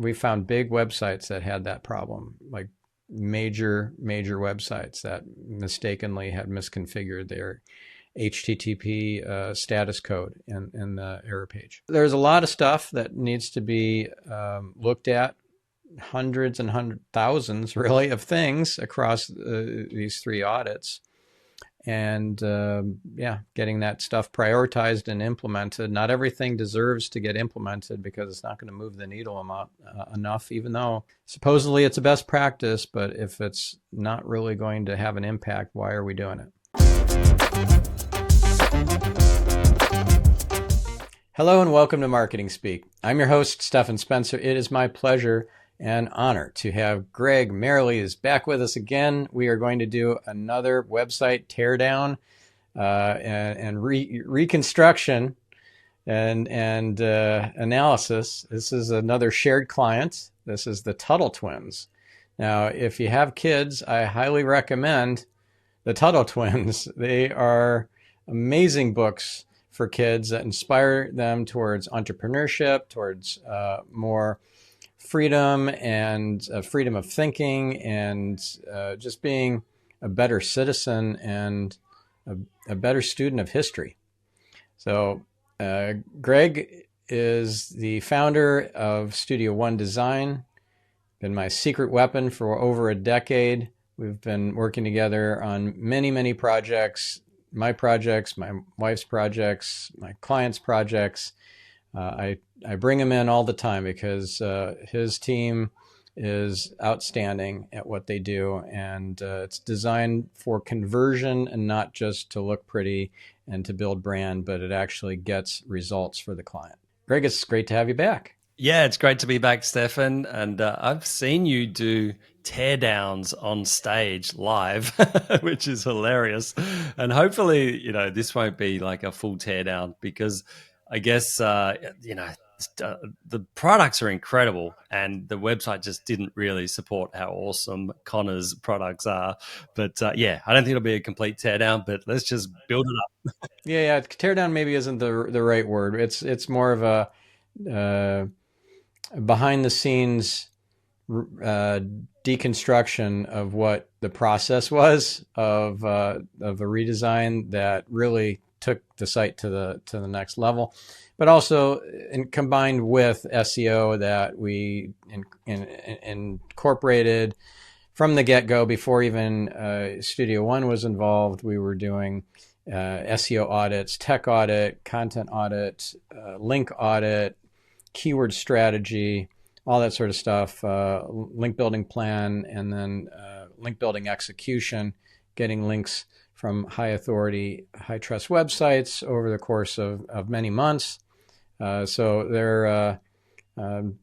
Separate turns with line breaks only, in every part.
We found big websites that had that problem, like major websites that mistakenly had misconfigured their HTTP status code in the error page. There's a lot of stuff that needs to be looked at, thousands really of things across these three audits. And getting that stuff prioritized and implemented. Not everything deserves to get implemented because it's not going to move the needle enough, even though supposedly it's a best practice. But if it's not really going to have an impact, why are we doing it? Hello and welcome to Marketing Speak. I'm your host, Stephan Spencer. It is my pleasure and honor to have Greg Merillees back with us again. We are going to do another website teardown and reconstruction and analysis. This is another shared client. This is the Tuttle twins. Now, if you have kids, I highly recommend the Tuttle twins. They are amazing books for kids that inspire them towards entrepreneurship, towards more freedom and freedom of thinking, and just being a better citizen and a better student of history. So Greg is the founder of Studio One Design, been my secret weapon for over a decade. We've been working together on many projects, my wife's projects, my clients' projects. I bring him in all the time because his team is outstanding at what they do, and it's designed for conversion and not just to look pretty and to build brand, but it actually gets results for the client. Greg, it's great to have you back.
Yeah, it's great to be back, Stephan. And I've seen you do teardowns on stage live, which is hilarious. And hopefully, this won't be like a full teardown because I guess, the products are incredible and the website just didn't really support how awesome Connor's products are. But I don't think it'll be a complete teardown, but let's just build it up.
Yeah, teardown maybe isn't the right word. It's more of a behind the scenes deconstruction of what the process was of a redesign that really took the site to the next level, but also combined with SEO that we incorporated from the get-go. Before even Studio One was involved, we were doing SEO audits, tech audit, content audit, link audit, keyword strategy, all that sort of stuff, link building plan, and then link building execution, getting links from high authority, high trust websites over the course of many months. So they're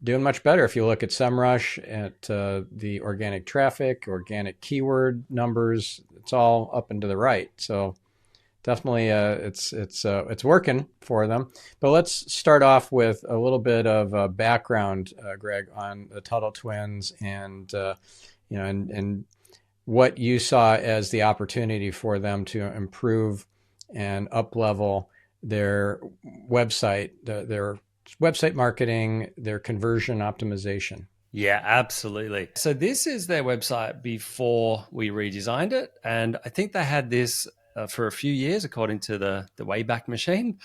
doing much better. If you look at SEMrush, at the organic traffic, organic keyword numbers, it's all up and to the right. So definitely it's working for them. But let's start off with a little bit of background, Greg, on the Tuttle twins and and what you saw as the opportunity for them to improve and up-level their website, their website marketing, their conversion optimization.
Yeah, absolutely. So this is their website before we redesigned it. And I think they had this for a few years, according to the Wayback Machine,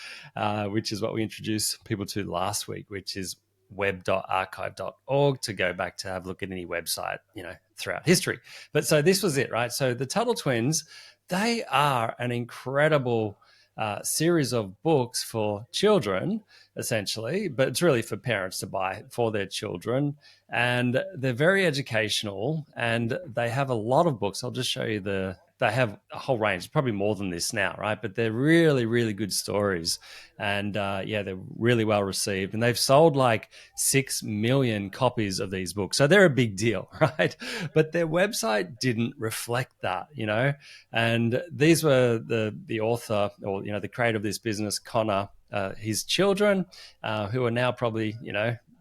which is what we introduced people to last week, which is web.archive.org to go back to have a look at any website, throughout history. But so this was it, right? So the Tuttle twins, they are an incredible series of books for children, essentially, but it's really for parents to buy for their children. And they're very educational and they have a lot of books. I'll just show you they have a whole range, probably more than this now, right? But they're really, really good stories. And they're really well received. And they've sold like 6 million copies of these books. So they're a big deal, right? But their website didn't reflect that, And these were the author or, the creator of this business, Connor, his children, who are now probably,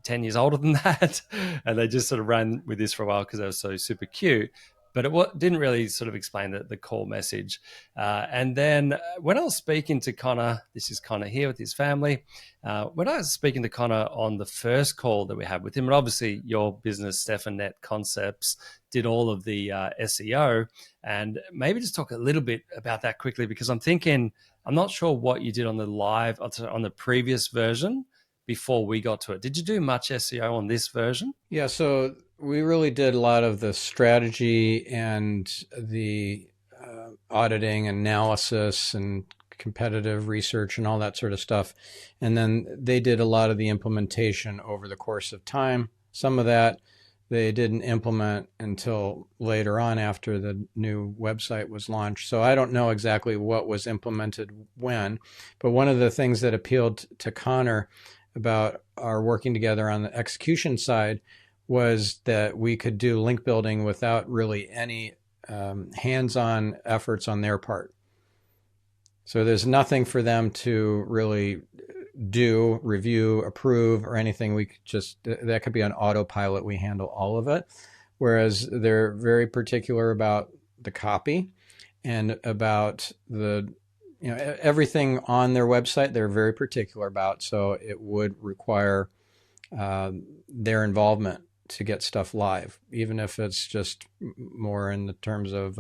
10 years older than that. And they just sort of ran with this for a while because they were so super cute. but it didn't really sort of explain the core message. And then when I was speaking to Connor, this is Connor here with his family, when I was speaking to Connor on the first call that we had with him, and obviously your business, Stephan Net Concepts, did all of the SEO, and maybe just talk a little bit about that quickly, because I'm thinking, I'm not sure what you did on the previous version before we got to it. Did you do much SEO on this version?
Yeah, so we really did a lot of the strategy and the auditing, analysis, and competitive research and all that sort of stuff. And then they did a lot of the implementation over the course of time. Some of that they didn't implement until later on after the new website was launched. So I don't know exactly what was implemented when, but one of the things that appealed to Connor about our working together on the execution side was that we could do link building without really any hands-on efforts on their part. So there's nothing for them to really do, review, approve, or anything. We could just, that could be on autopilot. We handle all of it. Whereas they're very particular about the copy and about the, everything on their website, they're very particular about. So it would require their involvement to get stuff live, even if it's just more in the terms of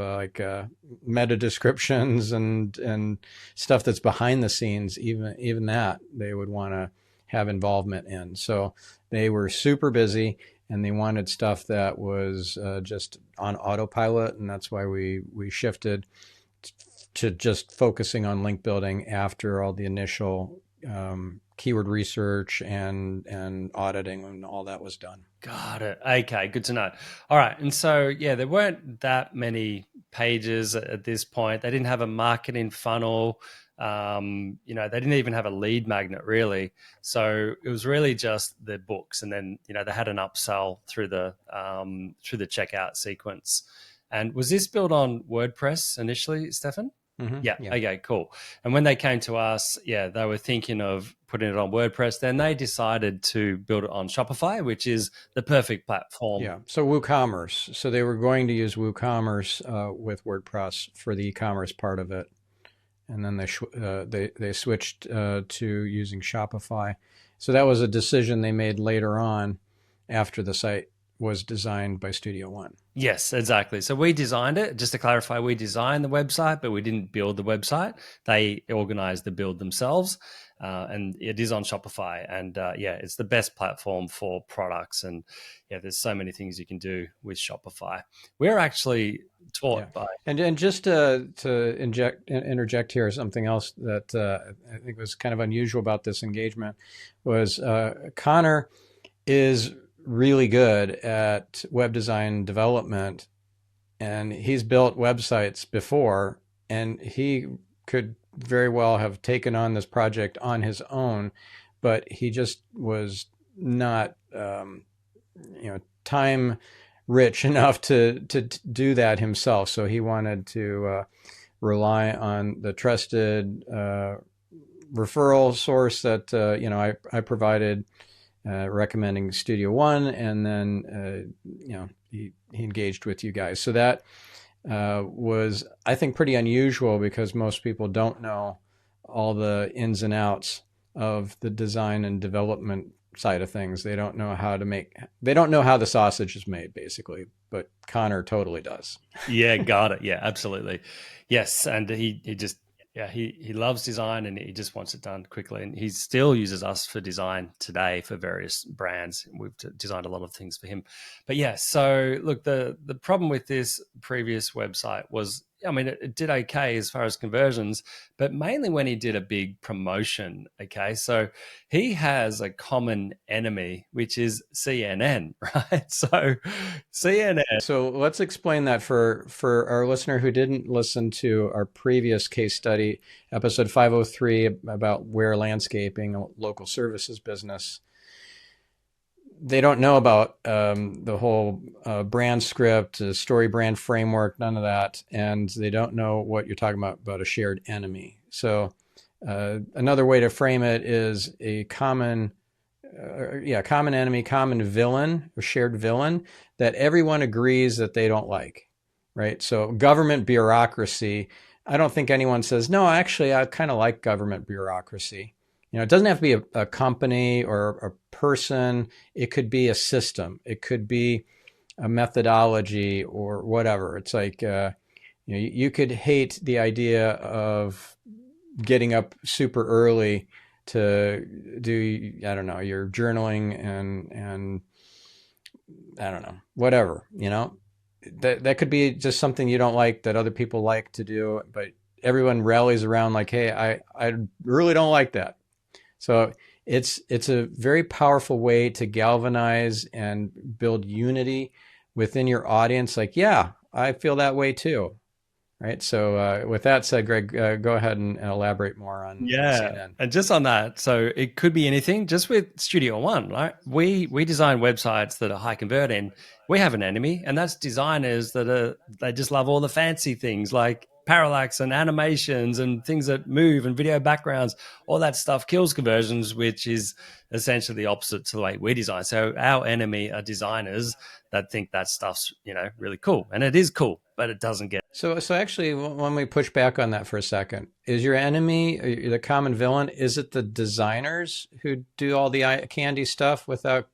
meta descriptions and stuff that's behind the scenes. Even that they would want to have involvement in. So they were super busy, and they wanted stuff that was just on autopilot, and that's why we shifted to just focusing on link building after all the initial keyword research and auditing and all that was done.
Got it. Okay, good to know. All right. And so, yeah, there weren't that many pages at this point. They didn't have a marketing funnel. They didn't even have a lead magnet, really. So it was really just the books. And then, they had an upsell through the checkout sequence. And was this built on WordPress initially, Stephan?
Mm-hmm.
Yeah. Okay, cool. And when they came to us, they were thinking of putting it on WordPress. Then they decided to build it on Shopify, which is the perfect platform.
Yeah. So WooCommerce. So they were going to use WooCommerce with WordPress for the e-commerce part of it, and then they switched to using Shopify. So that was a decision they made later on, after the site was designed by Studio One.
Yes, exactly. So we designed it. Just to clarify, we designed the website, but we didn't build the website. They organized the build themselves, and it is on Shopify. And it's the best platform for products. And there's so many things you can do with Shopify. We're actually taught by...
And just to interject here, something else that I think was kind of unusual about this engagement was Connor is really good at web design development, and he's built websites before, and he could very well have taken on this project on his own, but he just was not time rich enough to do that himself. So he wanted to rely on the trusted referral source that I provided, recommending Studio One, and then he engaged with you guys. So that was, I think, pretty unusual, because most people don't know all the ins and outs of the design and development side of things. They don't know how the sausage is made, basically, but Connor totally does.
Yeah, got it. Yeah, absolutely. Yes, and he loves design, and he just wants it done quickly. And he still uses us for design today for various brands. We've designed a lot of things for him. But so look, the problem with this previous website was, it did okay as far as conversions, but mainly when he did a big promotion. Okay, so he has a common enemy, which is CNN, right? So CNN.
So let's explain that for our listener who didn't listen to our previous case study, episode 503, about Ware Landscaping, a local services business. They don't know about the whole brand script, story brand framework, none of that. And they don't know what you're talking about a shared enemy. So another way to frame it is a common enemy, common villain, or shared villain that everyone agrees that they don't like. right? So government bureaucracy, I don't think anyone says, no, actually, I kind of like government bureaucracy. It doesn't have to be a company or a person. It could be a system. It could be a methodology or whatever. It's like, you could hate the idea of getting up super early to do, I don't know, your journaling and I don't know, whatever, that could be just something you don't like that other people like to do, but everyone rallies around like, hey, I really don't like that. So it's a very powerful way to galvanize and build unity within your audience. Like, yeah, I feel that way too. Right. So with that said, Greg, go ahead and elaborate more on
Yeah.
CNN.
And just on that, so it could be anything. Just with Studio One, right? We design websites that are high converting. We have an enemy, and that's designers they just love all the fancy things like parallax and animations and things that move and video backgrounds. All that stuff kills conversions, which is essentially the opposite to the way we design. So our enemy are designers that think that stuff's really cool, and it is cool, but it doesn't get.
So actually, when we push back on that for a second, is your enemy, the common villain, is it the designers who do all the eye candy stuff without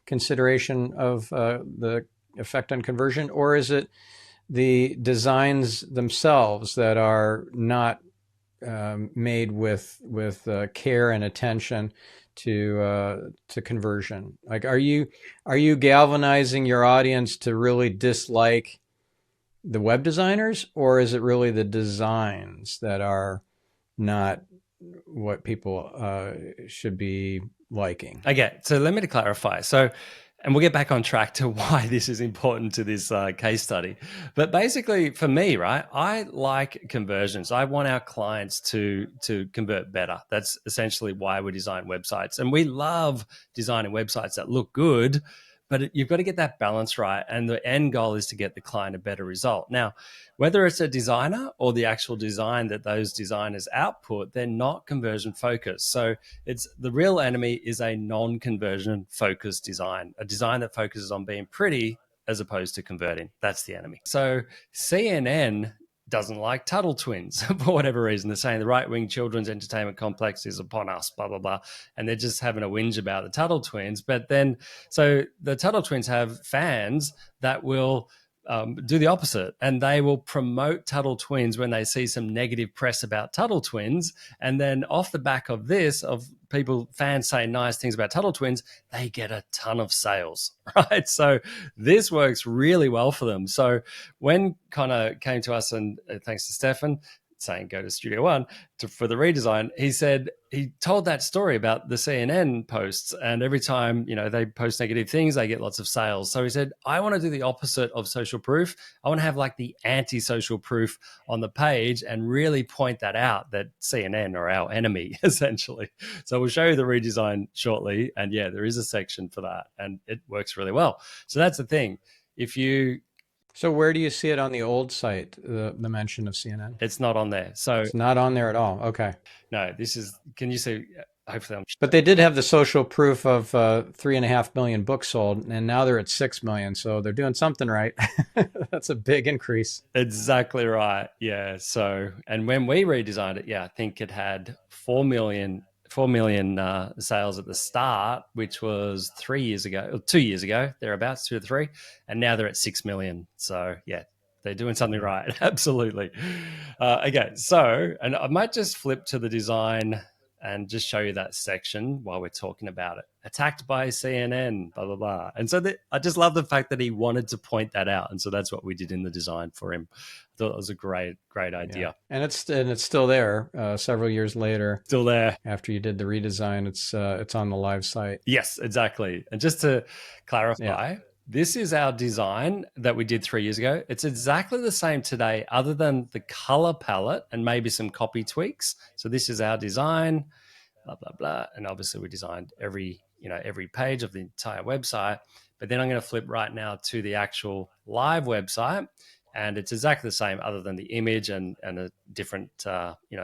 consideration of the effect on conversion, or is it the designs themselves that are not made with care and attention to conversion? Like, are you galvanizing your audience to really dislike the web designers, or is it really the designs that are not what people should be liking?
Okay, so let me to clarify. So, and we'll get back on track to why this is important to this case study. But basically, for me, right, I like conversions. I want our clients to convert better. That's essentially why we design websites, and we love designing websites that look good. But you've got to get that balance right, and the end goal is to get the client a better result. Now, whether it's a designer or the actual design that those designers output, they're not conversion focused. So it's the real enemy is a non-conversion focused design, a design that focuses on being pretty as opposed to converting. That's the enemy. So CNN doesn't like Tuttle twins for whatever reason. They're saying the right-wing children's entertainment complex is upon us, blah, blah, blah. And they're just having a whinge about the Tuttle twins. But then, so the Tuttle twins have fans that will do the opposite, and they will promote Tuttle twins when they see some negative press about Tuttle twins, and then off the back of this, of fans saying nice things about Tuttle twins, they get a ton of sales, right? So this works really well for them. So when Connor came to us, and thanks to Stephan saying go to Studio One for the redesign, he said he told that story about the CNN posts, and every time they post negative things, they get lots of sales. So he said, I want to do the opposite of social proof. I want to have like the anti-social proof on the page and really point that out, that CNN are our enemy essentially. So we'll show you the redesign shortly, and yeah, there is a section for that, and it works really well. So that's the thing.
So where do you see it on the old site, the mention of CNN?
It's not on there. So
it's not on there at all. Okay.
No, can you see? Hopefully
but they did have the social proof of 3.5 million books sold, and now they're at 6 million. So they're doing something right. That's a big increase.
Exactly right. Yeah. So, and when we redesigned it, I think it had 4 million sales at the start, which was 3 years ago, or 2 years ago, thereabouts, 2 or 3, and now they're at 6 million. So yeah, they're doing something right. Absolutely. Okay, so, and I might just flip to the design and just show you that section while we're talking about it. Attacked by CNN, blah, blah, blah. And so I just love the fact that he wanted to point that out. And so that's what we did in the design for him. I thought it was a great idea.
Yeah. And it's still there several years later.
Still there.
After you did the redesign, it's on the live site.
Yes, exactly. And just to clarify, this is our design that we did 3 years ago. It's exactly the same today, other than the color palette and maybe some copy tweaks. So this is our design, blah, blah, blah. And obviously we designed every page of the entire website. But then I'm going to flip right now to the actual live website. And it's exactly the same, other than the image and a different,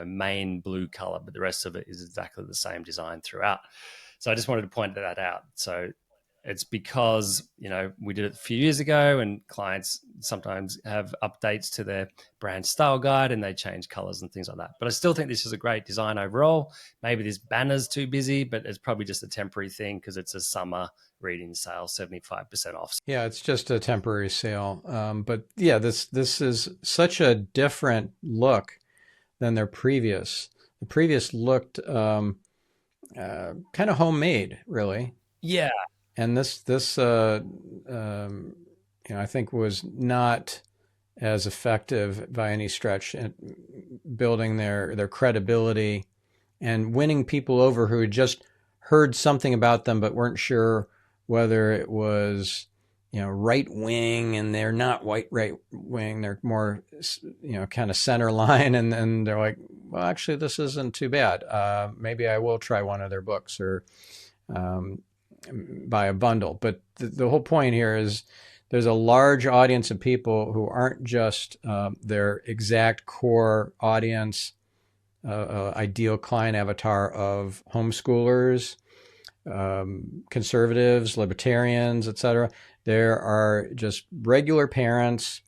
main blue color. But the rest of it is exactly the same design throughout. So I just wanted to point that out. So It's because, we did it a few years ago, and clients sometimes have updates to their brand style guide and they change colors and things like that. But I still think this is a great design overall. Maybe this banner's too busy, but it's probably just a temporary thing because it's a summer reading sale, 75% off.
Yeah, it's just a temporary sale. But yeah, this is such a different look than their previous. The previous looked kind of homemade, really.
Yeah.
And this I think was not as effective by any stretch at building their credibility and winning people over who had just heard something about them but weren't sure whether it was right wing, and they're not right wing, they're more kind of center line, and then they're like, well, actually this isn't too bad, maybe I will try one of their books or buy a bundle. But the whole point here is there's a large audience of people who aren't just their exact core audience, ideal client avatar of homeschoolers, conservatives, libertarians, etc. There are just regular parents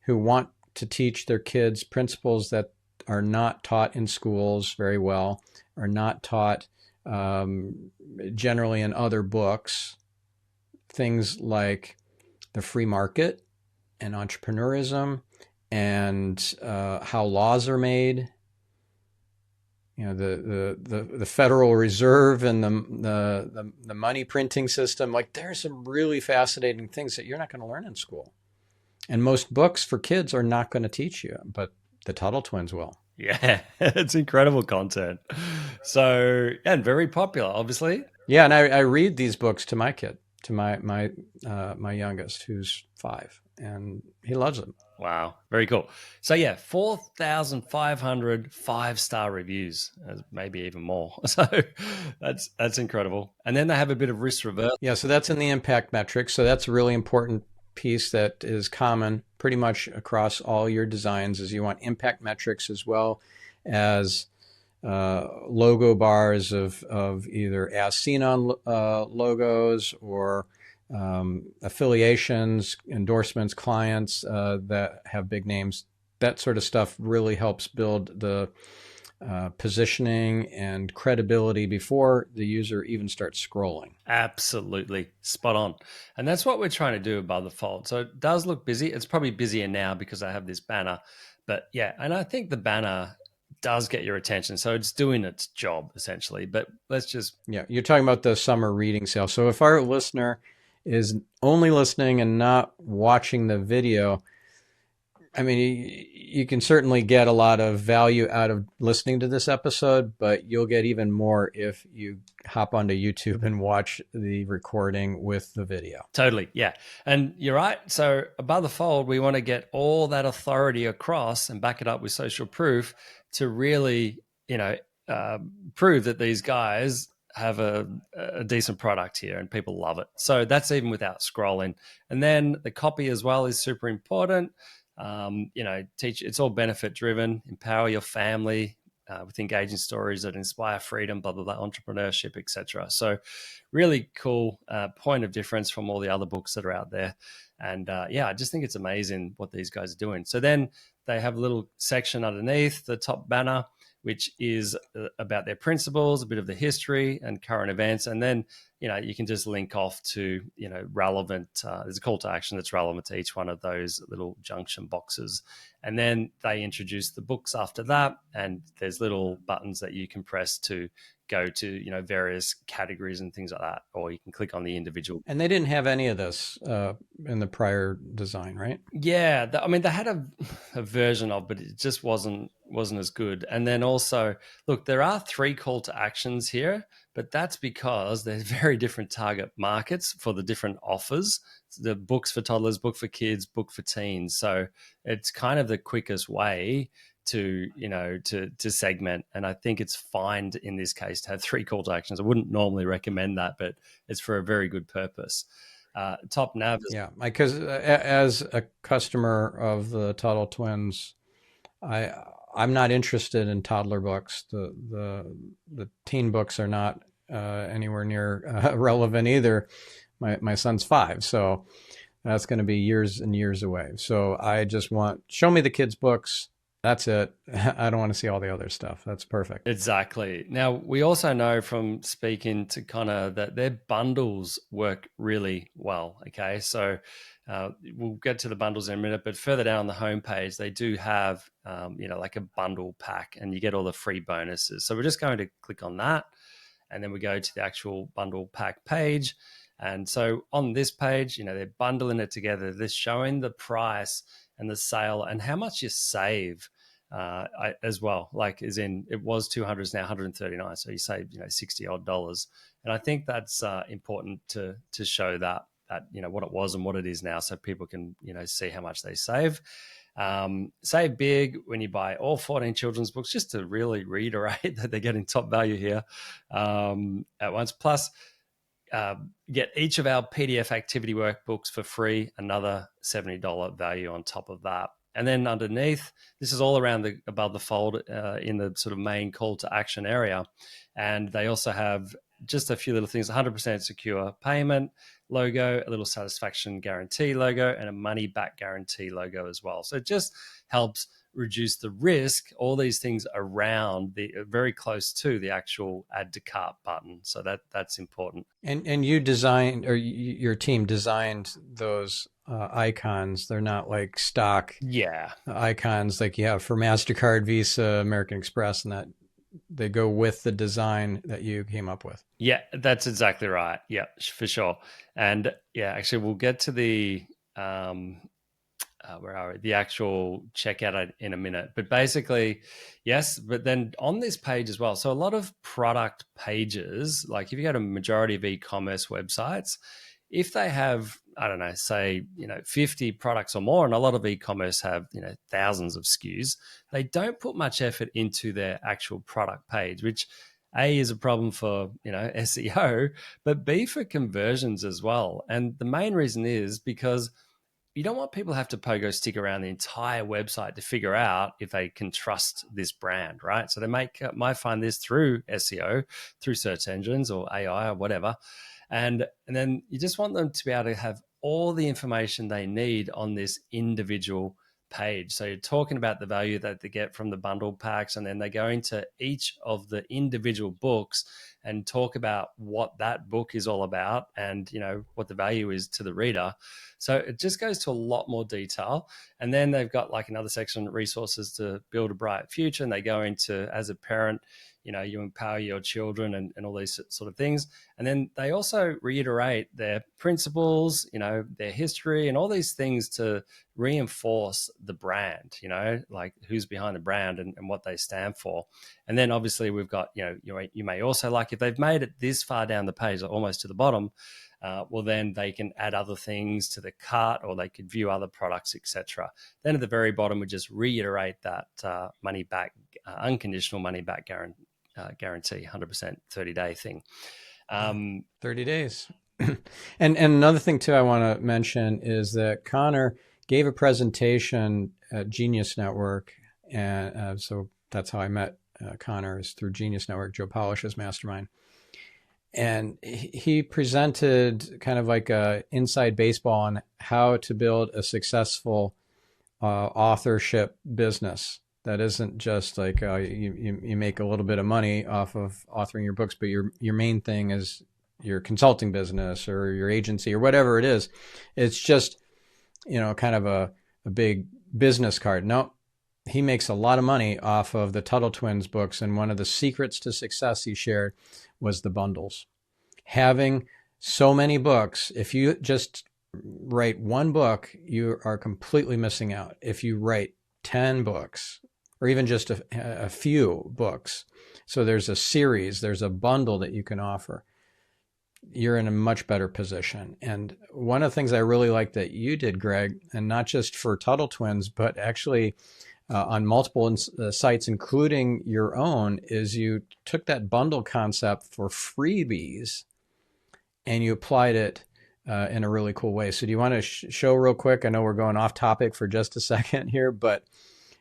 who want to teach their kids principles that are not taught in schools very well, are not taught generally in other books. Things like the free market and entrepreneurism and how laws are made. The Federal Reserve and the money printing system. Like, there's some really fascinating things that you're not going to learn in school, and most books for kids are not going to teach you, but the Tuttle twins will.
Yeah, it's incredible content. So, and very popular, obviously.
Yeah, and I read these books to my kid, to my youngest, who's 5, and he loves them.
Wow, very cool. So yeah, 4,500 5-star reviews, maybe even more. So that's incredible. And then they have a bit of risk reverse.
Yeah, so that's in the impact metrics. So that's a really important piece that is common pretty much across all your designs, is you want impact metrics as well as logo bars of either as seen on logos or affiliations, endorsements, clients that have big names. That sort of stuff really helps build the positioning and credibility before the user even starts scrolling.
Absolutely. Spot on. And that's what we're trying to do above the fold. So it does look busy. It's probably busier now because I have this banner. But yeah, and I think the banner does get your attention. So it's doing its job essentially. But let's just...
Yeah, you're talking about the summer reading sale. So if our listener is only listening and not watching the video, I mean, you can certainly get a lot of value out of listening to this episode, but you'll get even more if you hop onto YouTube and watch the recording with the video.
Totally, yeah. And you're right. So above the fold, we want to get all that authority across and back it up with social proof to really, prove that these guys have a decent product here and people love it. So that's even without scrolling. And then the copy as well is super important. Teach, it's all benefit driven, empower your family with engaging stories that inspire freedom, blah, blah, blah, entrepreneurship, etc. So really cool point of difference from all the other books that are out there. And I just think it's amazing what these guys are doing. So then they have a little section underneath the top banner, which is about their principles, a bit of the history and current events. And then, you can just link off to, relevant, there's a call to action that's relevant to each one of those little junction boxes. And then they introduce the books after that. And there's little buttons that you can press to go to, various categories and things like that, or you can click on the individual.
And they didn't have any of this in the prior design, right?
Yeah. They had a version of, but it just wasn't as good. And then also, look, there are 3 call to actions here, but that's because there's very different target markets for the different offers. The books for toddlers, book for kids, book for teens. So it's kind of the quickest way to segment. And I think it's fine in this case to have 3 call to actions. I wouldn't normally recommend that, but it's for a very good purpose. Top nav.
Yeah, because as a customer of the Tuttle twins, I'm not interested in toddler books. The teen books are not anywhere near relevant either. My son's 5, so that's going to be years and years away. So I just want, show me the kids' books. That's it. I don't want to see all the other stuff. That's perfect.
Exactly. Now, we also know from speaking to Connor that their bundles work really well. Okay. So we'll get to the bundles in a minute, but further down on the homepage, they do have, like a bundle pack, and you get all the free bonuses. So we're just going to click on that, and then we go to the actual bundle pack page. And so on this page, they're bundling it together. They're showing the price and the sale and how much you save as well. Like, as in, it was 200, it's now 139. So you save, $60 odd. And I think that's important to show that what it was and what it is now, so people can, see how much they save. Save big when you buy all 14 children's books, just to really reiterate that they're getting top value here at once. Plus, get each of our PDF activity workbooks for free, another $70 value on top of that. And then underneath, this is all around above the fold in the sort of main call to action area. And they also have just a few little things: 100% secure payment logo, a little satisfaction guarantee logo, and a money back guarantee logo as well. So it just helps reduce the risk. All these things around very close to the actual add to cart button. So that's important.
And you designed, or your team designed those icons. They're not like stock icons like you have for MasterCard, Visa, American Express, and that they go with the design that you came up with.
Yeah, that's exactly right. Yeah, for sure. And actually we'll get to the where are we? The actual checkout in a minute. But basically, yes, but then on this page as well. So a lot of product pages, like if you go to majority of e-commerce websites, if they have, I don't know, say, 50 products or more, and a lot of e-commerce have, thousands of SKUs, they don't put much effort into their actual product page, which A, is a problem for, SEO, but B, for conversions as well. And the main reason is because you don't want people to have to pogo stick around the entire website to figure out if they can trust this brand, right? So they might find this through SEO, through search engines or AI or whatever. And then you just want them to be able to have all the information they need on this individual page. So you're talking about the value that they get from the bundle packs, and then they go into each of the individual books and talk about what that book is all about and, what the value is to the reader. So it just goes to a lot more detail. And then they've got like another section, resources to build a bright future. And they go into, as a parent, you empower your children and all these sort of things. And then they also reiterate their principles, their history and all these things to reinforce the brand, like who's behind the brand and what they stand for. And then obviously we've got, you may also, like, if they've made it this far down the page, almost to the bottom, well, then they can add other things to the cart, or they could view other products, etc. Then at the very bottom, we just reiterate that money back, unconditional money back guarantee, 100% 30-day thing.
30 days. And another thing too I want to mention is that Connor gave a presentation at Genius Network, and so that's how I met Connor, is through Genius Network, Joe Polish's mastermind. And he presented kind of like a inside baseball on how to build a successful authorship business that isn't just like you make a little bit of money off of authoring your books, but your main thing is your consulting business or your agency or whatever it is. It's just, kind of a big business card. No, he makes a lot of money off of the Tuttle twins books. And one of the secrets to success he shared was the bundles. Having so many books, if you just write one book, you are completely missing out. If you write 10 books, or even just a few books, so there's a series, there's a bundle that you can offer, you're in a much better position. And one of the things I really like that you did, Greg, and not just for Tuttle twins, but actually on multiple sites, including your own, is you took that bundle concept for freebies and you applied it in a really cool way. So do you want to show real quick? I know we're going off topic for just a second here, but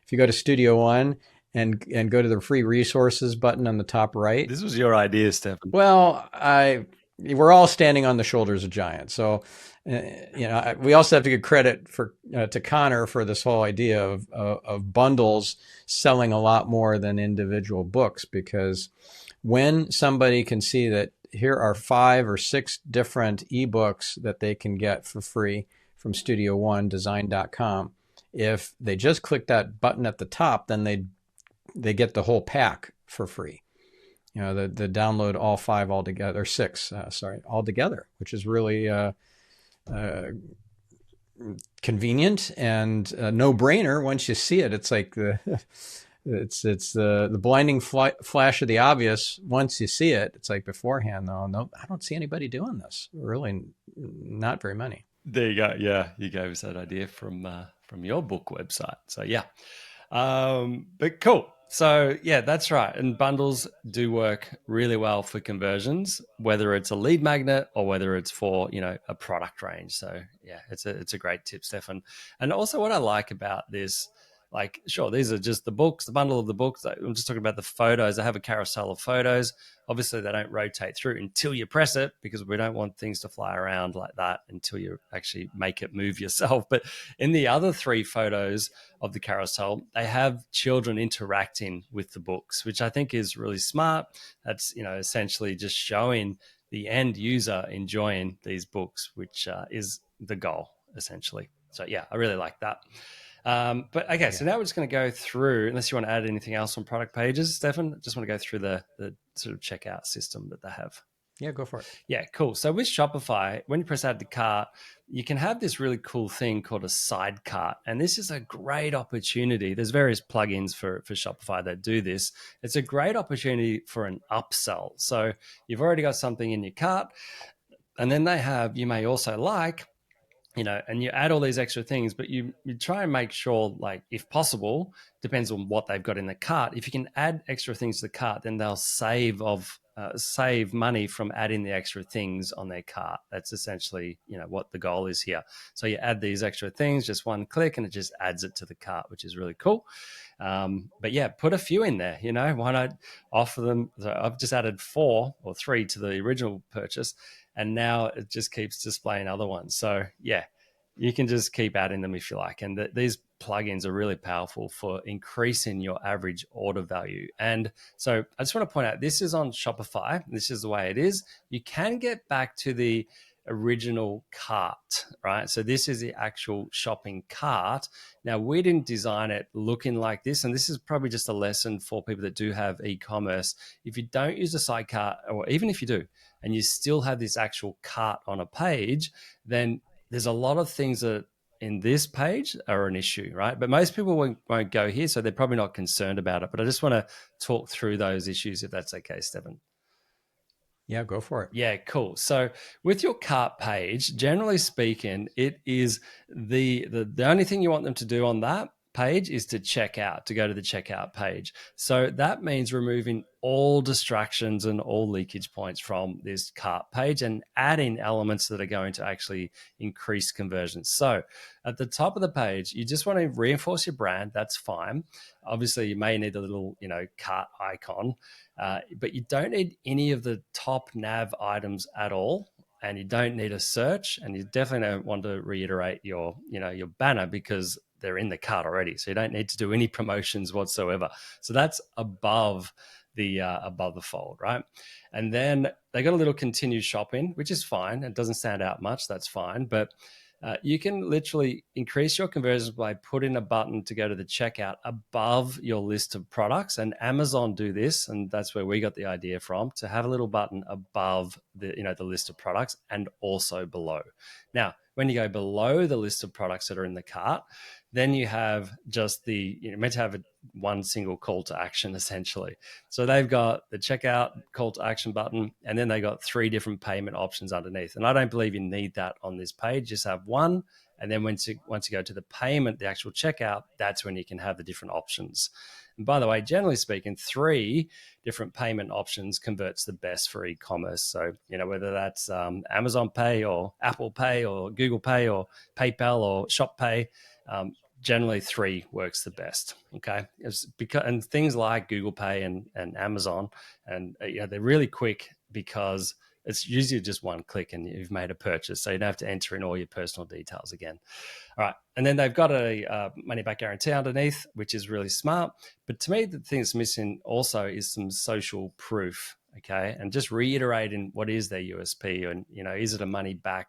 if you go to Studio One and go to the free resources button on the top right.
This was your idea, Stephan.
Well, I we're all standing on the shoulders of giants. So, we also have to give credit to Connor for this whole idea of bundles selling a lot more than individual books, because when somebody can see that here are 5 or 6 different ebooks that they can get for free from StudioOneDesign.com, if they just click that button at the top, then they get the whole pack for free. The download all 5 altogether, or 6, altogether, which is really convenient and a no-brainer once you see it. It's like it's the blinding flash of the obvious once you see it. It's like beforehand, though, no, I don't see anybody doing this. Really, not very many.
There you go. Yeah, you gave us that idea from your book website. So yeah, but cool. So yeah, that's right. And bundles do work really well for conversions, whether it's a lead magnet or whether it's for a product range. So yeah, it's a great tip, Stephan. And also, what I like about this, like, sure, these are just the books, the bundle of the books. I'm just talking about the photos. I have a carousel of photos. Obviously, they don't rotate through until you press it, because we don't want things to fly around like that until you actually make it move yourself. But in the other 3 photos of the carousel, they have children interacting with the books, which I think is really smart. That's essentially just showing the end user enjoying these books, which is the goal, essentially. So yeah, I really like that. But okay, so now we're just going to go through, unless you want to add anything else on product pages, Stephan, just want to go through the sort of checkout system that they have.
Yeah, go for it.
Yeah, cool. So with Shopify, when you press add to cart, you can have this really cool thing called a side cart. And this is a great opportunity. There's various plugins for Shopify that do this. It's a great opportunity for an upsell. So you've already got something in your cart, and then you may also like, and you add all these extra things, but you try and make sure, like, if possible, depends on what they've got in the cart. If you can add extra things to the cart, then they'll save money from adding the extra things on their cart. That's essentially, what the goal is here. So you add these extra things, just one click, and it just adds it to the cart, which is really cool. But yeah, put a few in there, why not offer them? So I've just added 4 or 3 to the original purchase, and now it just keeps displaying other ones. So yeah, you can just keep adding them if you like. And these plugins are really powerful for increasing your average order value. And so I just want to point out, this is on Shopify. This is the way it is. You can get back to the original cart, right? So this is the actual shopping cart. Now, we didn't design it looking like this, and this is probably just a lesson for people that do have e-commerce. If you don't use a side cart, or even if you do, and you still have this actual cart on a page, then there's a lot of things that in this page are an issue, right? But most people won't go here, so they're probably not concerned about it. But I just want to talk through those issues, if that's okay, Stephan.
Yeah, go for it.
Yeah, cool. So with your cart page, generally speaking, it is the only thing you want them to do on that page is to check out, to go to the checkout page. So that means removing all distractions and all leakage points from this cart page and adding elements that are going to actually increase conversions. So at the top of the page, you just want to reinforce your brand. That's fine. Obviously, you may need a little, cart icon, but you don't need any of the top nav items at all. And you don't need a search, and you definitely don't want to reiterate your banner, because they're in the cart already. So you don't need to do any promotions whatsoever. So that's above the fold, right? And then they got a little continue shopping, which is fine. It doesn't stand out much. That's fine. But you can literally increase your conversions by putting a button to go to the checkout above your list of products. And Amazon do this, and that's where we got the idea from, to have a little button above the list of products and also below. Now, when you go below the list of products that are in the cart, then you have just meant to have one single call to action, essentially. So they've got the checkout call to action button, and then they got 3 different payment options underneath. And I don't believe you need that on this page. Just have one. And then once you go to the payment, the actual checkout, that's when you can have the different options. And by the way, generally speaking, 3 different payment options converts the best for e-commerce. So, whether that's Amazon Pay or Apple Pay or Google Pay or PayPal or Shop Pay, generally 3 works the best. Okay. And things like Google Pay and Amazon, and they're really quick because it's usually just one click and you've made a purchase. So you don't have to enter in all your personal details again. All right. And then they've got a money back guarantee underneath, which is really smart. But to me, the thing that's missing also is some social proof. Okay. And just reiterating what is their USP, and, is it a money back?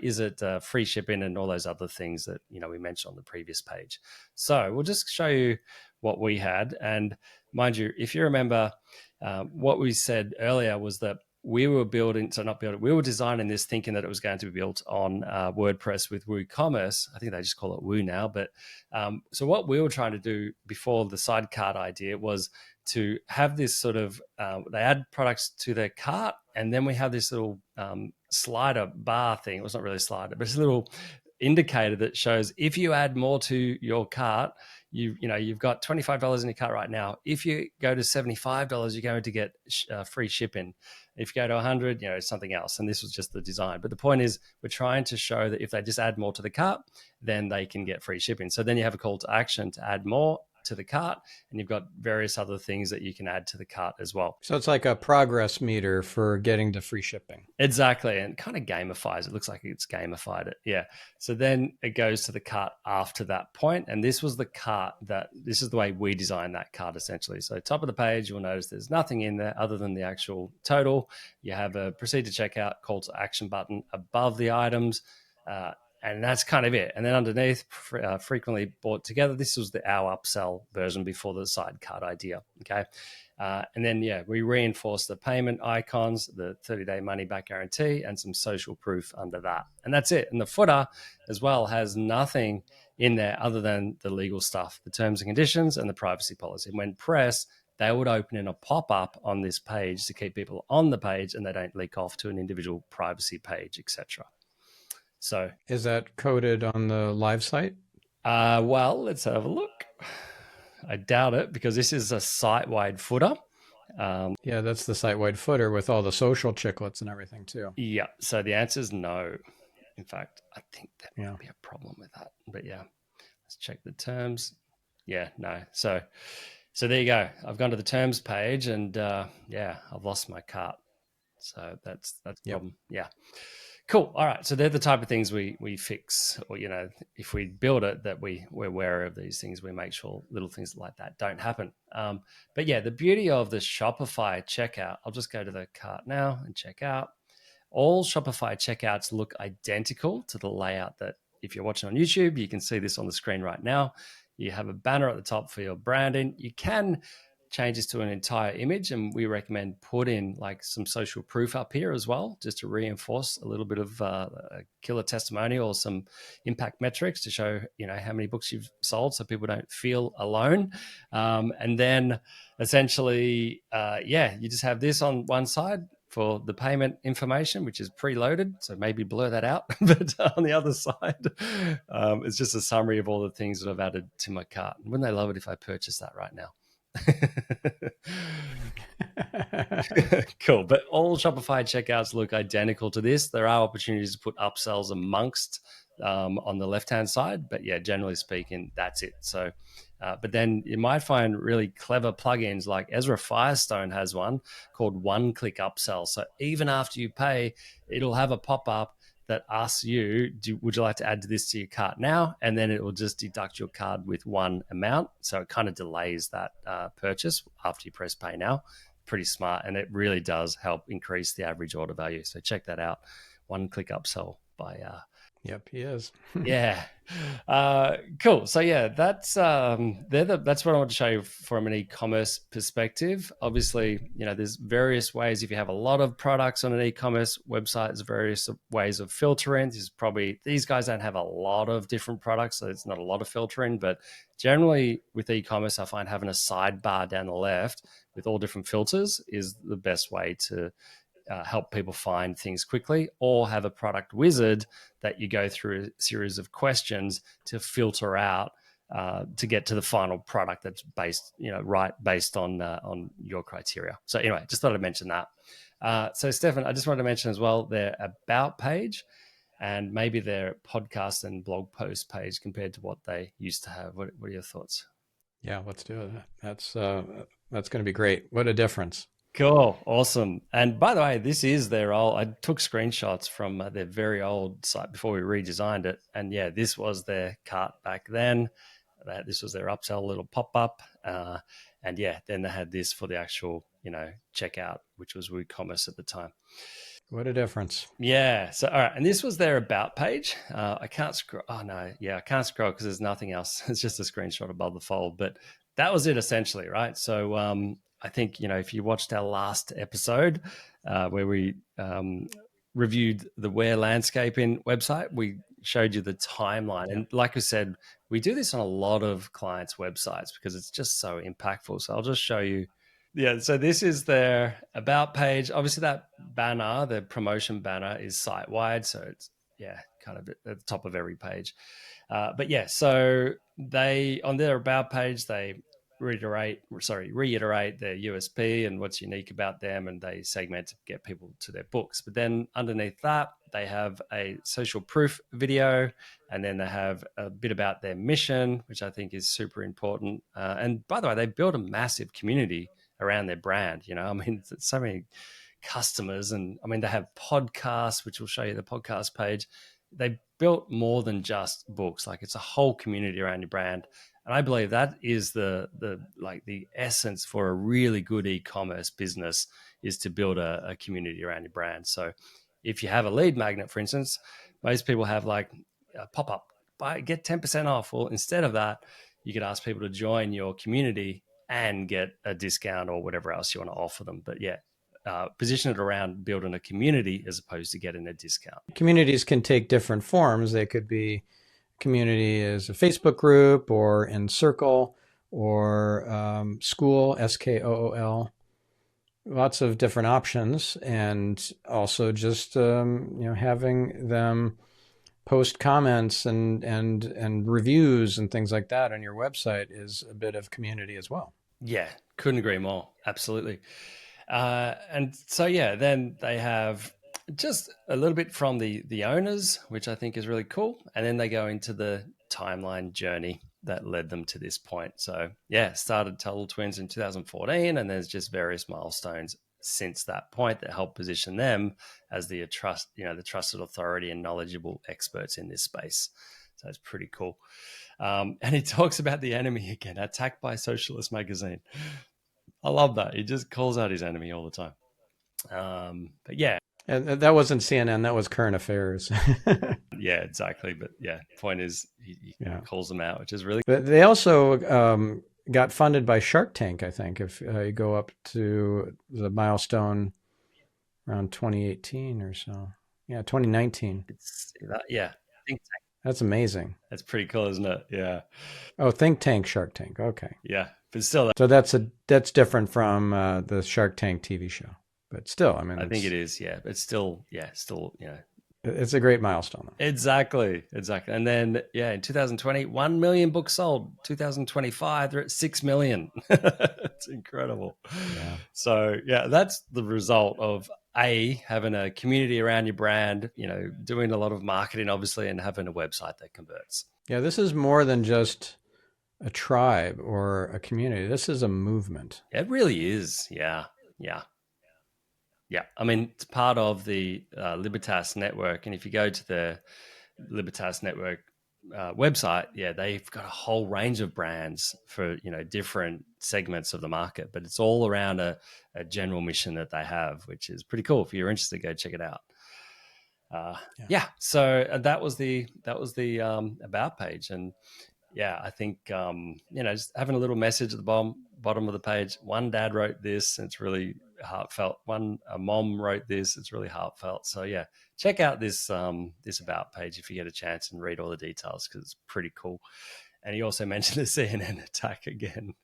Is it free shipping and all those other things that, we mentioned on the previous page. So we'll just show you what we had. And mind you, if you remember, what we said earlier was that we were designing this thinking that it was going to be built on WordPress with WooCommerce. I think they just call it Woo now. But so what we were trying to do before the sidecart idea was to have this sort of, they add products to their cart, and then we have this little slider bar thing. It was not really a slider, but it's a little indicator that shows if you add more to your cart, you've got $25 in your cart right now. If you go to $75, you're going to get free shipping. If you go to 100, it's something else. And this was just the design. But the point is, we're trying to show that if they just add more to the cart, then they can get free shipping. So then you have a call to action to add more to the cart, and you've got various other things that you can add to the cart as well.
So it's like a progress meter for getting to free shipping.
Exactly. And kind of gamifies. It looks like it's gamified it. Yeah. So then it goes to the cart after that point. And this was the cart this is the way we designed that cart essentially. So top of the page, you'll notice there's nothing in there other than the actual total. You have a proceed to checkout, call to action button above the items. And that's kind of it. And then underneath, frequently bought together. This was our upsell version before the sidecart idea. Okay. And then, we reinforce the payment icons, the 30-day money back guarantee, and some social proof under that. And that's it. And the footer as well has nothing in there other than the legal stuff, the terms and conditions and the privacy policy. And when pressed, they would open in a pop-up on this page to keep people on the page and they don't leak off to an individual privacy page, etc. So
is that coded on the live site?
Well, let's have a look. I doubt it because this is a site-wide footer.
Yeah, that's the site-wide footer with all the social chiclets and everything too.
Yeah, so the answer is no. In fact, I think there might be a problem with that. But yeah, let's check the terms. Yeah, no. So there you go. I've gone to the terms page and I've lost my cart. So that's the problem. Yeah. Cool. All right. So they're the type of things we fix, or, if we build it, that we're aware of these things. We make sure little things like that don't happen. But yeah, the beauty of the Shopify checkout, I'll just go to the cart now and check out. All Shopify checkouts look identical to the layout that if you're watching on YouTube, you can see this on the screen right now. You have a banner at the top for your branding. You can change this to an entire image, and we recommend put in like some social proof up here as well, just to reinforce a little bit of a killer testimonial or some impact metrics to show how many books you've sold, so people don't feel alone. And then essentially, you just have this on one side for the payment information, which is preloaded, so maybe blur that out. But on the other side, it's just a summary of all the things that I've added to my cart. Wouldn't they love it if I purchased that right now? Cool. But all Shopify checkouts look identical to this. There are opportunities to put upsells amongst on the left-hand side, but generally speaking, that's it. So, but then you might find really clever plugins like Ezra Firestone has one called One Click Upsell. So even after you pay, it'll have a pop-up that asks you, would you like to add this to your cart now? And then it will just deduct your card with one amount. So it kind of delays that purchase after you press pay now. Pretty smart. And it really does help increase the average order value. So check that out. One Click Upsell by...
Yep, he is.
Yeah. Cool. So that's that's what I want to show you from an e-commerce perspective. Obviously, there's various ways. If you have a lot of products on an e-commerce website, there's various ways of filtering. These guys don't have a lot of different products, so it's not a lot of filtering. But generally with e-commerce, I find having a sidebar down the left with all different filters is the best way to help people find things quickly, or have a product wizard that you go through a series of questions to filter out to get to the final product that's based on your criteria. So anyway, just thought I'd mention that. So Stephan, I just wanted to mention as well their about page and maybe their podcast and blog post page compared to what they used to have. What are your thoughts?
Yeah, let's do it. That's going to be great. What a difference.
Cool. Awesome. And by the way, this is their old, I took screenshots from their very old site before we redesigned it. And yeah, this was their cart back then. This was their upsell little pop up. And yeah, then they had this for the actual, checkout, which was WooCommerce at the time.
What a difference.
Yeah. So, all right. And this was their about page. I can't scroll. Oh, no. Yeah. I can't scroll because there's nothing else. It's just a screenshot above the fold. But that was it essentially. Right. So, I think, if you watched our last episode where we reviewed the Where Landscaping website, we showed you the timeline.
Yeah.
And like I said, we do this on a lot of clients' websites because it's just so impactful. So I'll just show you. Yeah, so this is their about page. Obviously, that banner, the promotion banner, is site wide, so it's kind of at the top of every page. But yeah, so they on their about page they reiterate their USP and what's unique about them, and they segment to get people to their books. But then underneath that, they have a social proof video, and then they have a bit about their mission, which I think is super important. And by the way, they built a massive community around their brand. I mean, so many customers, and I mean, they have podcasts, which will show you the podcast page. They built more than just books. Like, it's a whole community around your brand. And I believe that is the essence for a really good e-commerce business, is to build a community around your brand. So if you have a lead magnet, for instance, most people have like a pop-up, get 10% off. Well, instead of that, you could ask people to join your community and get a discount or whatever else you want to offer them. But yeah, position it around building a community as opposed to getting a discount.
Communities can take different forms. They could be community as a Facebook group, or in Circle, or School, SKOOL. Lots of different options, and also just having them post comments and reviews and things like that on your website is a bit of community as well.
Yeah, couldn't agree more. Absolutely. And so, yeah, then they have just a little bit from the owners, which I think is really cool. And then they go into the timeline journey that led them to this point. So, yeah, started Tuttle Twins in 2014, and there's just various milestones since that point that help position them as the trusted authority and knowledgeable experts in this space. So it's pretty cool. And he talks about the enemy again, attacked by Socialist Magazine. I love that. He just calls out his enemy all the time. But yeah.
And that wasn't CNN, that was Current Affairs.
Yeah, exactly. But yeah, point is he calls them out, which is really
good. But they also got funded by Shark Tank, I think, if you go up to the milestone around 2018 or so. Yeah, 2019.
Yeah. Think Tank.
That's amazing.
That's pretty cool, isn't it? Yeah.
Oh, Think Tank, Shark Tank. Okay.
Yeah, but still.
So that's different from the Shark Tank TV show. But still, I mean,
I think it is, yeah. But still,
it's a great milestone.
Exactly. And then, in 2020, 1 million books sold. 2025, they're at 6 million. It's incredible.
Yeah.
So, that's the result of having a community around your brand, doing a lot of marketing, obviously, and having a website that converts.
Yeah, this is more than just a tribe or a community. This is a movement.
It really is. Yeah. I mean, it's part of the Libertas network. And if you go to the Libertas network website, they've got a whole range of brands for, different segments of the market, but it's all around a general mission that they have, which is pretty cool. If you're interested, go check it out. So that was the about page. And I think, just having a little message at the bottom of the page. One dad wrote this, and it's really heartfelt. A mom wrote this, it's really heartfelt. So check out this about page if you get a chance and read all the details, because it's pretty cool. And he also mentioned the CNN attack again,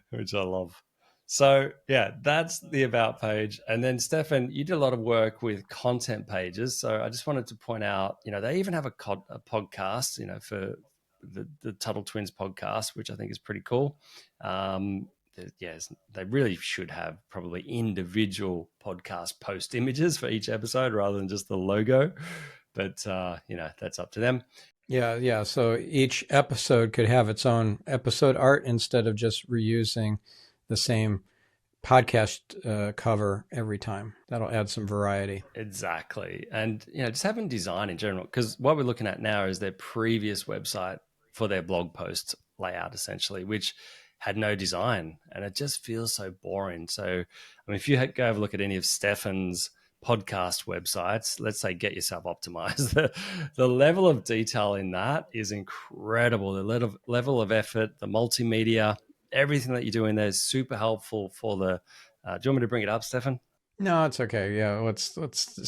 which I love. So that's the about page. And then Stephan, you did a lot of work with content pages. So I just wanted to point out, they even have a podcast, for the Tuttle Twins podcast, which I think is pretty cool. They really should have probably individual podcast post images for each episode rather than just the logo. But, that's up to them.
Yeah. So each episode could have its own episode art instead of just reusing the same podcast cover every time. That'll add some variety.
Exactly. And, just having design in general, because what we're looking at now is their previous website for their blog post layout, essentially, which had no design, and it just feels so boring. So, if you go have a look at any of Stephan's podcast websites, let's say Get Yourself Optimized, the level of detail in that is incredible. The level of effort, the multimedia, everything that you do in there is super helpful for the, do you want me to bring it up, Stephan?
No, it's okay. Yeah, let's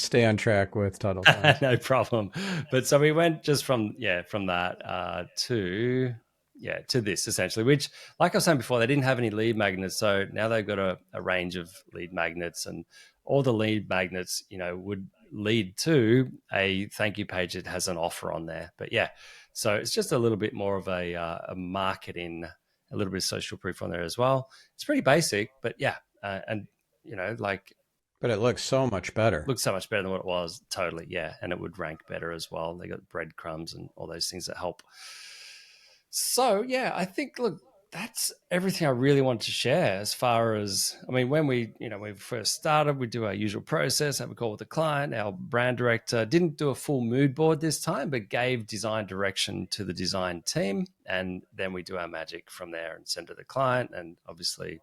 stay on track with Tuttle Twins.
No problem. But so we went just from that to this essentially, which, like I was saying before, they didn't have any lead magnets. So now they've got a range of lead magnets, and all the lead magnets, would lead to a thank you page that has an offer on there. But so it's just a little bit more of a marketing, a little bit of social proof on there as well. It's pretty basic, but and
but it looks so much better.
Looks so much better than what it was. Totally. Yeah. And it would rank better as well. They got breadcrumbs and all those things that help. So, I think, look, that's everything I really wanted to share as far as, when we first started, we do our usual process, have a call with the client. Our brand director didn't do a full mood board this time, but gave design direction to the design team. And then we do our magic from there and send to the client. And obviously,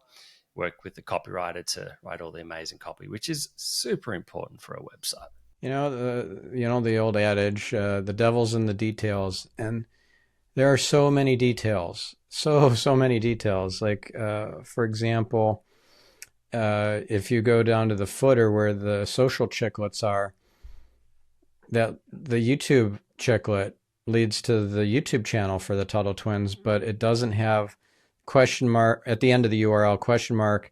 work with the copywriter to write all the amazing copy, which is super important for a website.
The old adage, the devil's in the details, and there are so many details, so many details. Like, for example, if you go down to the footer where the social chiclets are, that the YouTube chiclet leads to the YouTube channel for the Tuttle Twins, but it doesn't have question mark at the end of the URL, question mark,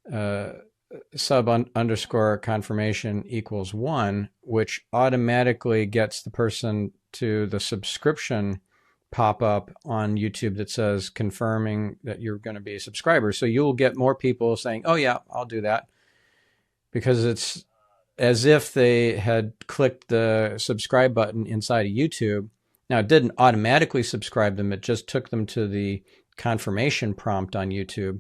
sub_underscore confirmation equals 1, which automatically gets the person to the subscription pop up on YouTube that says confirming that you're going to be a subscriber. So you'll get more people saying, oh yeah, I'll do that, because it's as if they had clicked the subscribe button inside of YouTube. Now, it didn't automatically subscribe them. It just took them to the confirmation prompt on YouTube,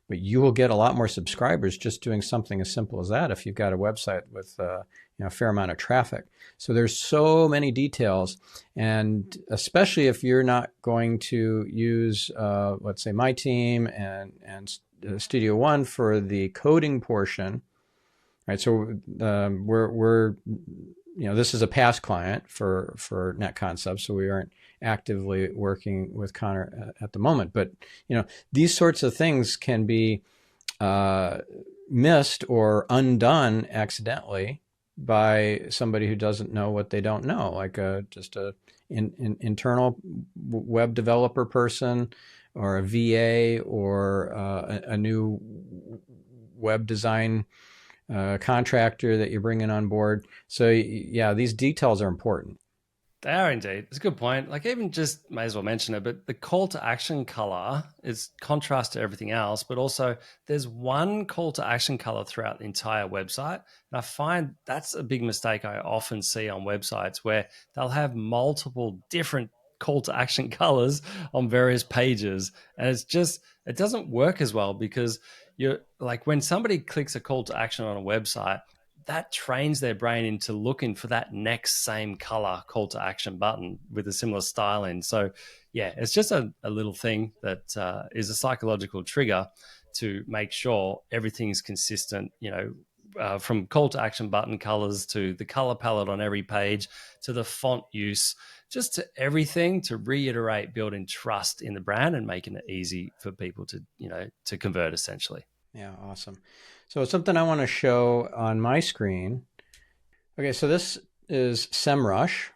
but you will get a lot more subscribers just doing something as simple as that if you've got a website with a fair amount of traffic. So there's so many details, and especially if you're not going to use, let's say, my team and Studio One for the coding portion, right? So we're this is a past client for Net Concepts, so we aren't actively working with Connor at the moment. But these sorts of things can be missed or undone accidentally by somebody who doesn't know what they don't know, like just an internal web developer person, or a VA, or a new web design contractor that you're bringing on board. So these details are important.
They are indeed. It's a good point. Like, even just may as well mention it, but the call to action color is contrast to everything else, but also there's one call to action color throughout the entire website. And I find that's a big mistake I often see on websites, where they'll have multiple different call to action colors on various pages. And it doesn't work as well, because you're like, when somebody clicks a call to action on a website, that trains their brain into looking for that next same color call to action button with a similar styling. So it's just a little thing that is a psychological trigger to make sure everything's consistent, from call to action button colors to the color palette on every page to the font use, just to everything, to reiterate building trust in the brand and making it easy for people to convert, essentially.
Yeah, awesome. So something I want to show on my screen. Okay, so this is SEMrush.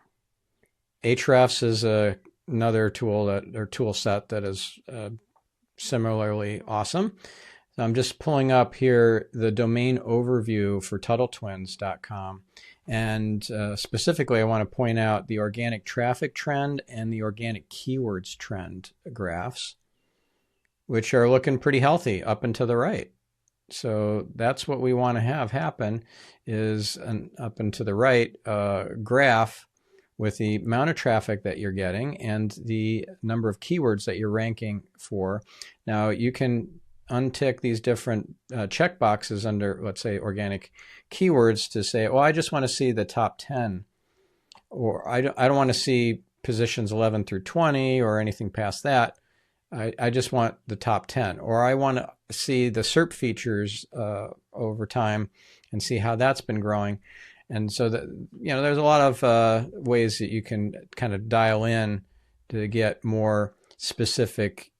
Ahrefs is another tool set that is similarly awesome. So I'm just pulling up here the domain overview for TuttleTwins.com. And specifically, I want to point out the organic traffic trend and the organic keywords trend graphs, which are looking pretty healthy up and to the right. So that's what we want to have happen, is an up and to the right graph with the amount of traffic that you're getting and the number of keywords that you're ranking for. Now, you can untick these different check boxes under, let's say, organic keywords to say, oh, I just want to see the top 10, or I don't want to see positions 11 through 20 or anything past that. I just want the top 10, or I want to see the SERP features over time and see how that's been growing. And so that, there's a lot of ways that you can kind of dial in to get more specific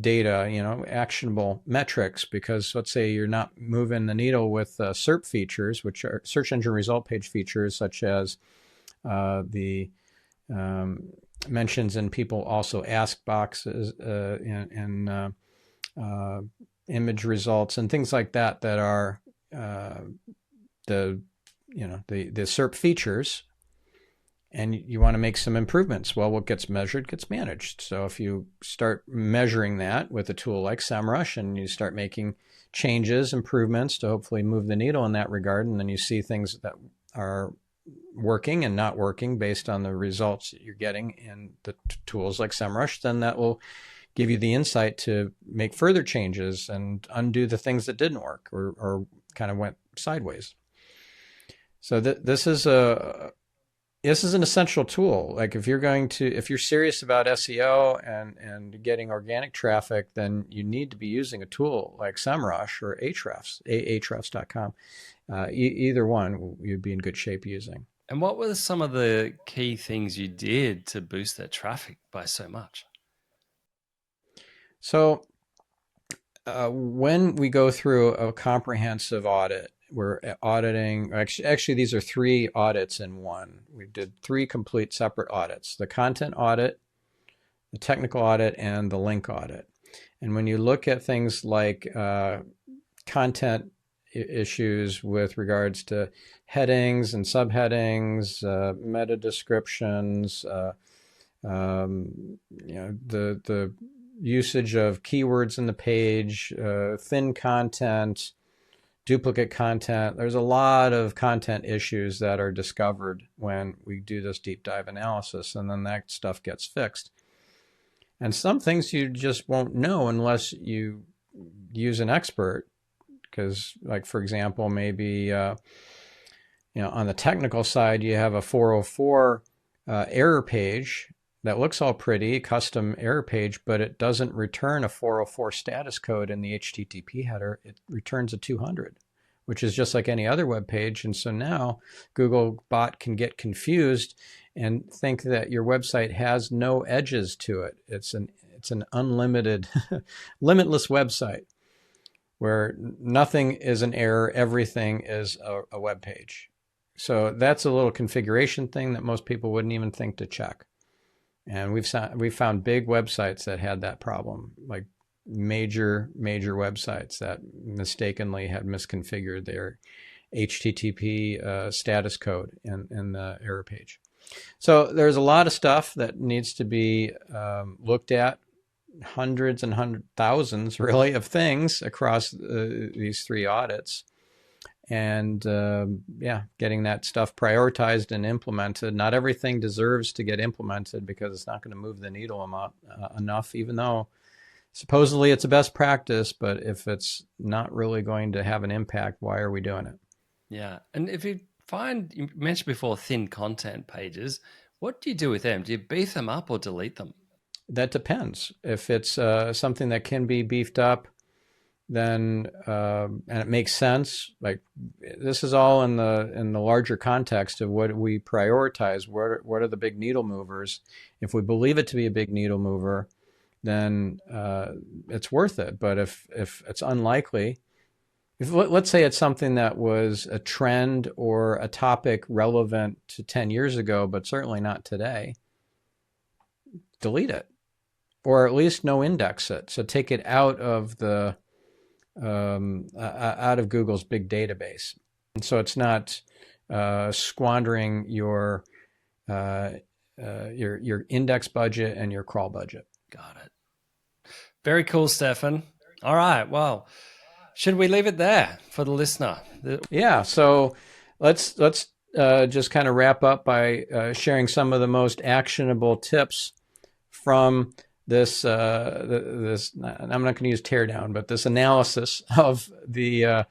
data, actionable metrics, because let's say you're not moving the needle with SERP features, which are search engine result page features, such as the mentions and people also ask boxes and image results and things like that, that are the SERP features, and you want to make some improvements. Well, what gets measured gets managed. So if you start measuring that with a tool like SEMrush, and you start making changes, improvements to hopefully move the needle in that regard, and then you see things that are working and not working based on the results that you're getting in the tools like SEMrush, then that will give you the insight to make further changes and undo the things that didn't work or kind of went sideways. So this is an essential tool. Like if you're serious about SEO and getting organic traffic, then you need to be using a tool like SEMrush or Ahrefs, ahrefs.com. Either one you'd be in good shape using.
And what were some of the key things you did to boost that traffic by so much?
So when we go through a comprehensive audit, we're auditing, actually these are 3 audits in one. We did 3 complete separate audits: the content audit, the technical audit, and the link audit. And when you look at things like content issues with regards to headings and subheadings, meta descriptions, the usage of keywords in the page, thin content, duplicate content. There's a lot of content issues that are discovered when we do this deep dive analysis, and then that stuff gets fixed. And some things you just won't know unless you use an expert, because, like, for example, maybe on the technical side, you have a 404 error page that looks all pretty, custom error page, but it doesn't return a 404 status code in the HTTP header. It returns a 200, which is just like any other web page. And so now Googlebot can get confused and think that your website has no edges to it. It's an unlimited, limitless website where nothing is an error, everything is a web page. So that's a little configuration thing that most people wouldn't even think to check. And we've found big websites that had that problem, like major websites that mistakenly had misconfigured their HTTP status code in the error page. So there's a lot of stuff that needs to be looked at, hundreds and thousands really of things across these 3 audits. And getting that stuff prioritized and implemented. Not everything deserves to get implemented because it's not going to move the needle enough, even though supposedly it's a best practice. But if it's not really going to have an impact, why are we doing it?
Yeah. And if you mentioned before thin content pages, what do you do with them? Do you beef them up or delete them?
That depends. If it's something that can be beefed up, then and it makes sense. Like, this is all in the larger context of what we prioritize. What are the big needle movers? If we believe it to be a big needle mover, then it's worth it. But if it's unlikely, let's say it's something that was a trend or a topic relevant to 10 years ago, but certainly not today, delete it, or at least no index it. So take it out of the out of Google's big database, and so it's not squandering your index budget and your crawl budget.
Got it. Very cool, Stephan. All right. Well, should we leave it there for the listener?
Yeah. So let's just kind of wrap up by sharing some of the most actionable tips from I'm not going to use teardown, but this analysis of the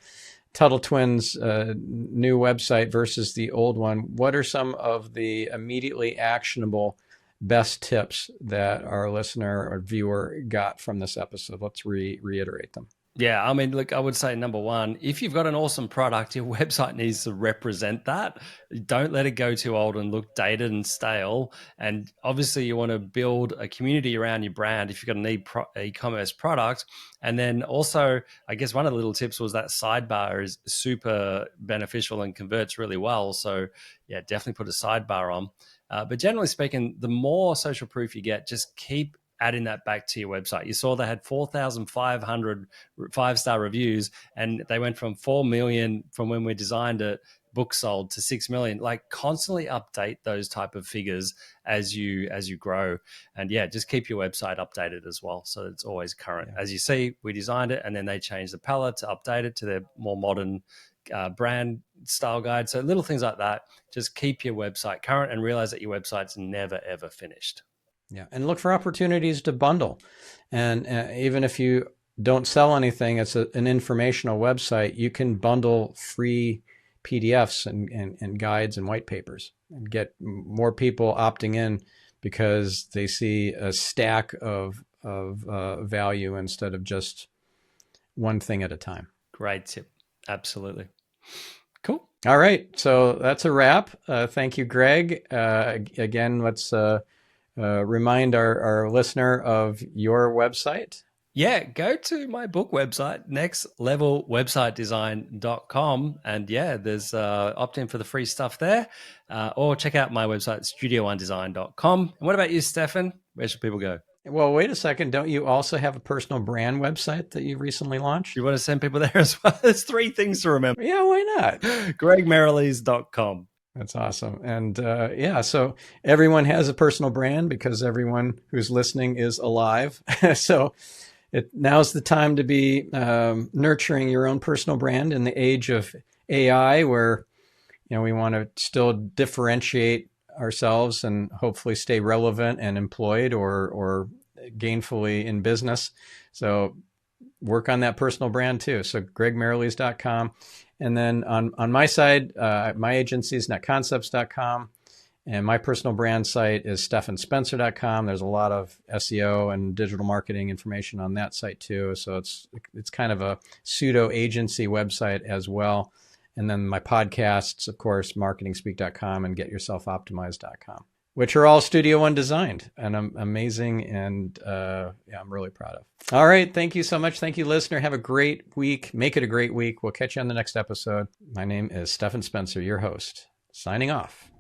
Tuttle Twins new website versus the old one, what are some of the immediately actionable best tips that our listener or viewer got from this episode? Let's reiterate them.
Yeah, I mean, look, I would say number one, if you've got an awesome product, your website needs to represent that. Don't let it go too old and look dated and stale. And obviously, you want to build a community around your brand if you've got an e-commerce product. And then also, I guess one of the little tips was that sidebar is super beneficial and converts really well. So yeah, definitely put a sidebar on. But generally speaking, the more social proof you get, just keep adding that back to your website. You saw they had 4,500 5-star reviews, and they went from 4 million from when we designed it, books sold, to 6 million. Like, constantly update those type of figures as you grow. And yeah, just keep your website updated as well, so it's always current. Yeah. As you see, we designed it, and then they changed the palette to update it to their more modern brand style guide. So little things like that. Just keep your website current and realize that your website's never, ever finished.
Yeah, and look for opportunities to bundle. And even if you don't sell anything, it's an informational website, you can bundle free PDFs and guides and white papers and get more people opting in because they see a stack of value instead of just one thing at a time.
Great tip. Absolutely. Cool.
All right. So that's a wrap. Thank you, Greg. Again, let's remind our listener of your website.
Yeah, go to my book website, nextlevelwebsitedesign.com. And yeah, there's opt in for the free stuff there. Or check out my website, studioOneDesign.com. And what about you, Stephan? Where should people go?
Well, wait a second. Don't you also have a personal brand website that you recently launched?
You want to send people there as well? There's 3 things to remember.
Yeah, why not?
GregMerillees.com.
That's awesome. And yeah, so everyone has a personal brand because everyone who's listening is alive. So now's the time to be nurturing your own personal brand in the age of AI, where we want to still differentiate ourselves and hopefully stay relevant and employed or gainfully in business. So work on that personal brand too. So gregmerillees.com. And then on my side, my agency is netconcepts.com. And my personal brand site is stephanspencer.com. There's a lot of SEO and digital marketing information on that site too. So it's kind of a pseudo agency website as well. And then my podcasts, of course, marketingspeak.com and getyourselfoptimized.com, which are all Studio One designed and amazing. And yeah, I'm really proud of. All right. Thank you so much. Thank you, listener. Have a great week. Make it a great week. We'll catch you on the next episode. My name is Stephan Spencer, your host, signing off.